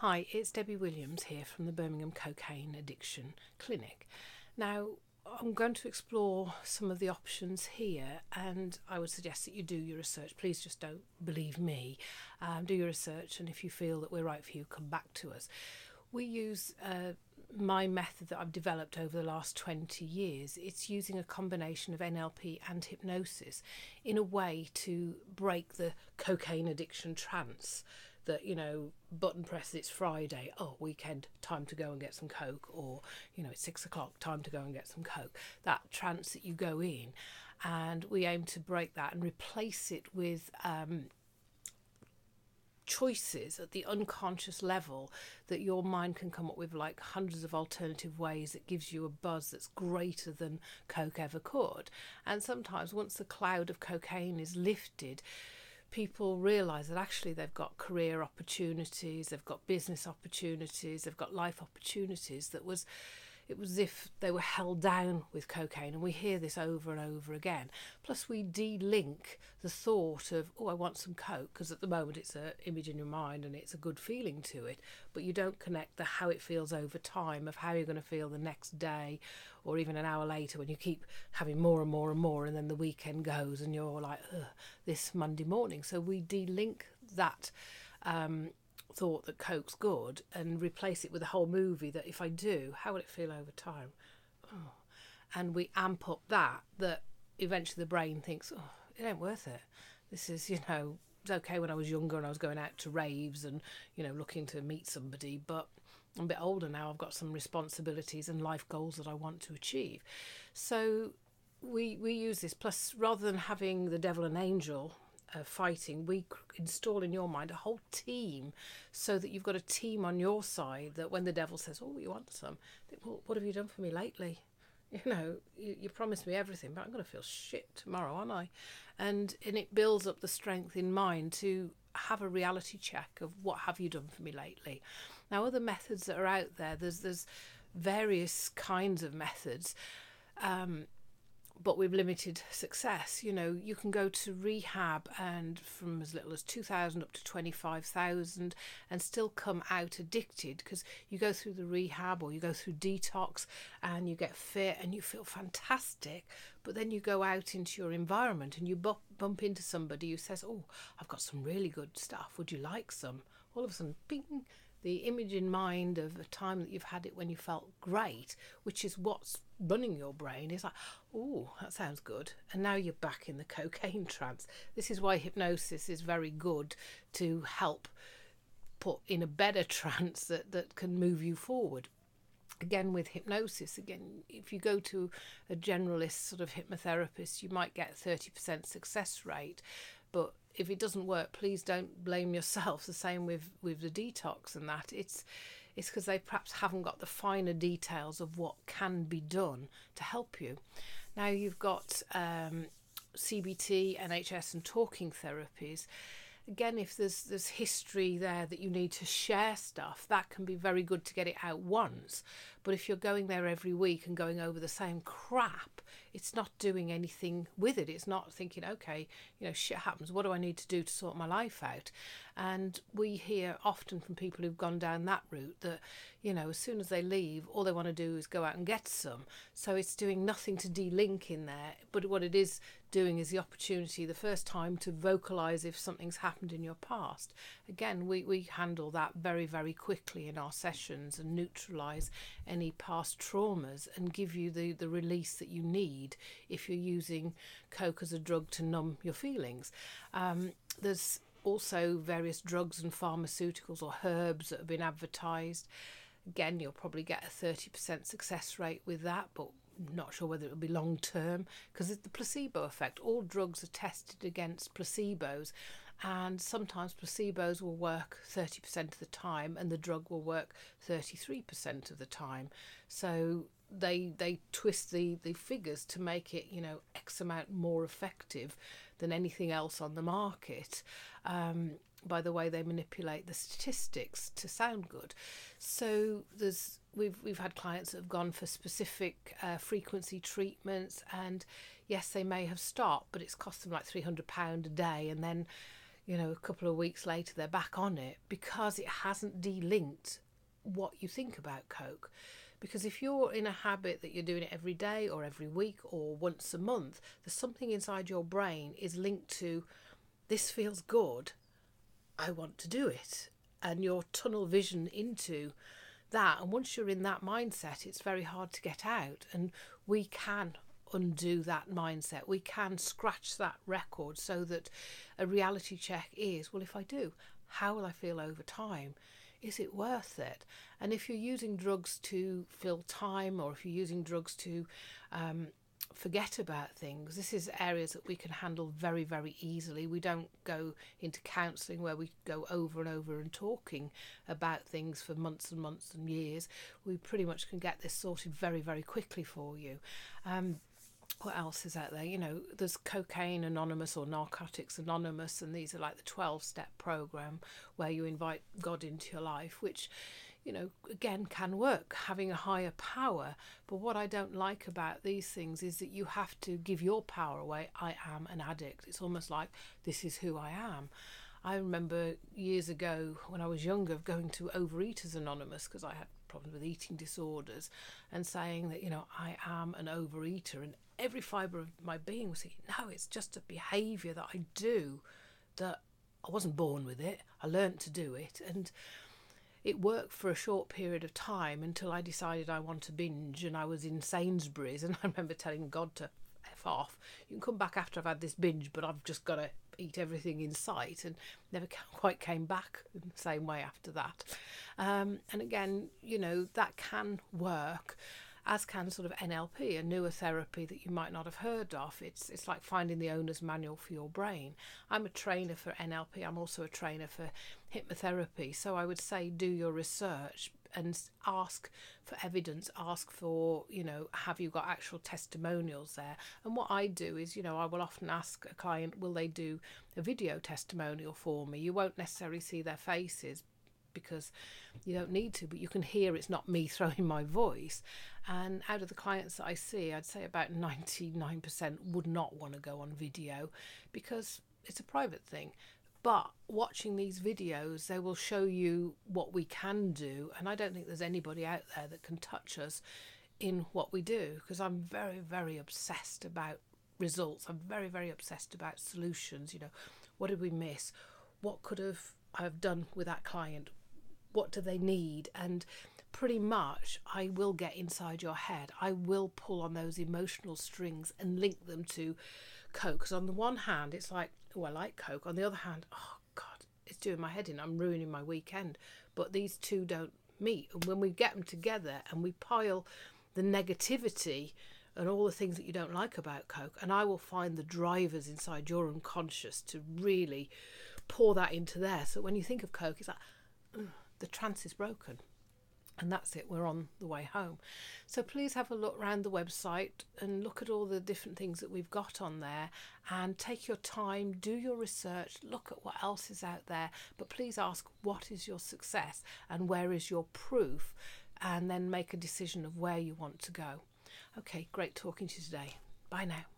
Hi, it's Debbie Williams here from the Birmingham Cocaine Addiction Clinic. Now, I'm going to explore some of the options here, and I would suggest that you do your research. Please just don't believe me. Do your research, and if you feel that we're right for you, come back to us. We use my method that I've developed over the last 20 years. It's using a combination of NLP and hypnosis in a way to break the cocaine addiction trance that, button press, it's Friday, oh, weekend, time to go and get some coke, or, it's 6 o'clock, time to go and get some coke. That trance that you go in, and we aim to break that and replace it with choices at the unconscious level that your mind can come up with, like hundreds of alternative ways that gives you a buzz that's greater than coke ever could. And sometimes once the cloud of cocaine is lifted, people realise that actually they've got career opportunities, they've got business opportunities, they've got life opportunities it was as if they were held down with cocaine. And we hear this over and over again. Plus we de-link the thought of, oh, I want some coke, because at the moment it's an image in your mind and it's a good feeling to it, but you don't connect the how it feels over time, of how you're going to feel the next day or even an hour later when you keep having more and more and more, and then the weekend goes and you're like, ugh, this Monday morning. So we de-link that thought that coke's good and replace it with a whole movie that if I do, how will it feel over time? Oh. And we amp up that eventually the brain thinks, oh, it ain't worth it. This is, it's okay when I was younger and I was going out to raves and, looking to meet somebody, but I'm a bit older now, I've got some responsibilities and life goals that I want to achieve. So we use this, plus rather than having the devil and angel fighting, we install in your mind a whole team, so that you've got a team on your side that when the devil says, oh, you want some, think, well, what have you done for me lately? You promised me everything, but I'm going to feel shit tomorrow, aren't I? And it builds up the strength in mind to have a reality check of what have you done for me lately. Now, other methods that are out there, there's various kinds of methods, but with limited success. You can go to rehab and from as little as 2,000 up to 25,000 and still come out addicted, because you go through the rehab or you go through detox and you get fit and you feel fantastic, but then you go out into your environment and you bump into somebody who says, oh, I've got some really good stuff, would you like some? All of a sudden, bing, the image in mind of a time that you've had it when you felt great, which is what's running your brain, is like, oh, that sounds good. And now you're back in the cocaine trance. This is why hypnosis is very good to help put in a better trance that can move you forward. Again, with hypnosis, if you go to a generalist sort of hypnotherapist, you might get 30% success rate. But if it doesn't work, please don't blame yourself. The same with the detox and that. It's because they perhaps haven't got the finer details of what can be done to help you. Now you've got CBT, NHS and talking therapies. Again, if there's history there that you need to share stuff, that can be very good to get it out once. But if you're going there every week and going over the same crap, it's not doing anything with it. It's not thinking, okay, shit happens. What do I need to do to sort my life out? And we hear often from people who've gone down that route that, as soon as they leave, all they want to do is go out and get some. So it's doing nothing to de-link in there. But what it is doing is the opportunity, the first time, to vocalise if something's happened in your past. Again, we handle that very, very quickly in our sessions and neutralise any past traumas and give you the release that you need if you're using coke as a drug to numb your feelings. There's also various drugs and pharmaceuticals or herbs that have been advertised. Again, you'll probably get a 30% success rate with that, but not sure whether it'll be long term, because it's the placebo effect. All drugs are tested against placebos, and sometimes placebos will work 30% of the time and the drug will work 33% of the time. So they twist the figures to make it, X amount more effective than anything else on the market. By the way they manipulate the statistics to sound good. So we've had clients that have gone for specific frequency treatments, and yes, they may have stopped, but it's cost them like £300 a day, and then a couple of weeks later they're back on it, because it hasn't delinked what you think about Coke. Because if you're in a habit that you're doing it every day or every week or once a month, there's something inside your brain is linked to, this feels good, I want to do it. And your tunnel vision into that. And once you're in that mindset, it's very hard to get out. And we can undo that mindset. We can scratch that record so that a reality check is, well, if I do, how will I feel over time? Is it worth it? And if you're using drugs to fill time, or if you're using drugs to forget about things, this is areas that we can handle very, very easily. We don't go into counselling where we go over and over and talking about things for months and months and years. We pretty much can get this sorted very, very quickly for you. What else is out there? There's Cocaine Anonymous or Narcotics Anonymous, and these are like the 12-step program where you invite God into your life, which, again, can work, having a higher power. But what I don't like about these things is that you have to give your power away. I am an addict. It's almost like, this is who I am. I remember years ago when I was younger going to Overeaters Anonymous, because I had problems with eating disorders, and saying that, I am an overeater, and every fibre of my being was saying, no, it's just a behaviour that I do, that I wasn't born with it, I learnt to do it. And it worked for a short period of time until I decided I want to binge, and I was in Sainsbury's, and I remember telling God to F off, you can come back after I've had this binge, but I've just got to eat everything in sight, and never quite came back in the same way after that. And again, that can work, as can sort of NLP, a newer therapy that you might not have heard of. It's like finding the owner's manual for your brain. I'm a trainer for NLP. I'm also a trainer for hypnotherapy. So I would say do your research and ask for evidence, ask for, have you got actual testimonials there? And what I do is, I will often ask a client, will they do a video testimonial for me? You won't necessarily see their faces, because you don't need to, but you can hear it's not me throwing my voice. And out of the clients that I see, I'd say about 99% would not want to go on video, because it's a private thing. But watching these videos, they will show you what we can do. And I don't think there's anybody out there that can touch us in what we do, because I'm very, very obsessed about results. I'm very, very obsessed about solutions. What did we miss? What could I have done with that client? What do they need? And pretty much I will get inside your head. I will pull on those emotional strings and link them to Coke. Because on the one hand, it's like, oh, I like Coke. On the other hand, oh God, it's doing my head in. I'm ruining my weekend. But these two don't meet. And when we get them together and we pile the negativity and all the things that you don't like about Coke, and I will find the drivers inside your unconscious to really pour that into there. So when you think of Coke, it's like, the trance is broken. And that's it, we're on the way home. So please have a look around the website and look at all the different things that we've got on there, and take your time, do your research, look at what else is out there, but please ask, what is your success and where is your proof, and then make a decision of where you want to go. Okay, great talking to you today. Bye now.